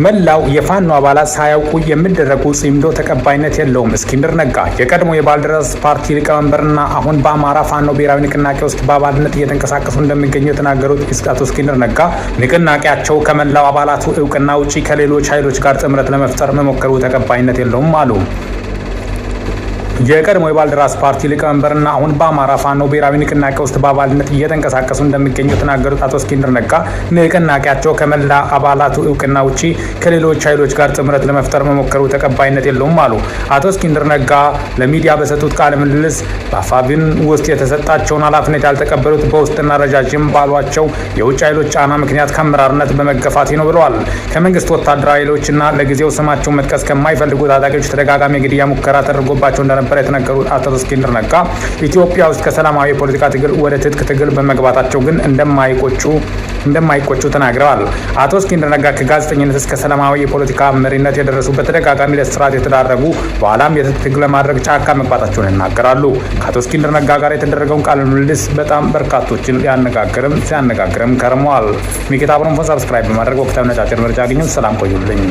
መላው የፋኖ አባላት ሳያውቁ የሚደረጉ ጽምዶ ተቀባይነት የለውም። እስክንድር ነጋ የቀድሞ የባልደራስ ፓርቲ ሊቀመንበርና አሁን በአማራ ፋኖ ብሔራዊ ንቅናቄ ውስጥ በአባልነት እየተንቀሳቀሱ እንደሚገኙ የተናገሩት አቶ እስክንድር ነጋ ንቅናቄያቸው ከመላው አባላቱ እውቅና ውጪ ከሌሎች ኃይሎች ጋር ጥምረት ለመፍጠር መሞከሩ ተቀባይነት የለውም አሉ። የቀድሞ የባልደራስ ፓርቲ ሊቀመንበርና አሁን በአማራ ፋኖ ብሔራዊ ንቅናቄ ውስጥ በአባልነት እየተንቀሳቀሱ እንደሚገኙ የተናገሩት አቶ እስክንድር ነጋ ንቅናቄያቸው ከመላ አባላቱ እውቅና ውጪ ከሌሎች ኃይሎች ጋር ጥምረት ለመፍጠር መሞከሩ ተቀባይነት የለውም አሉ። አቶ እስክንድር ነጋ ለሚዲያ በሰጡት ቃለ ምልልስ በአፋብን ውስጥ የተሰጣቸውን ኃላፊነት ያልተቀበሉት በውስጥና ረጃጅም ባሏቸው የውጭ ኃይሎች ጫና ምክንያት ከአመራርነት በመገፋት ነው ብለዋል። ከመንግስት ወታደራዊ ኃይሎችና ለጊዜው ስማቸውን መጥቀስ ከማይፈልጉ ታጣቂዎች ተደጋጋሚ የግድያ ሙከራ ተደርጎባቸው እንደነበር የተናገሩት አቶ እስክንድር ነጋ ኢትዮጵያ ውስጥ ከሰላማዊ የፖለቲካ ትግል ወደ ትጥቅ ትግል በመግባታቸው ግን እንደማይቆጩ ተናግረዋል። አቶ እስክንድር ነጋ ከጋዜጠኝነት እስከ ሰላማዊ የፖለቲካ መሪነት የደረሱ በተደጋጋሚ ለእስራት የተዳረጉ በኋላም የትጥቅ ትግል ለማድረግ ጫካ መግባታቸውን ይናገራሉ። ከአቶ እስክንድር ነጋ ጋር የተደረገውን ቃለ ምልልስ በጣም በርካቶችን ሲያነጋግርም ከርመዋል። ሚኪታ ብሮንፎን ሰብስክራይብ በማድረግ ወቅታዊ ነጫጭር መረጃ አግኙ። ሰላም ቆዩልኝ።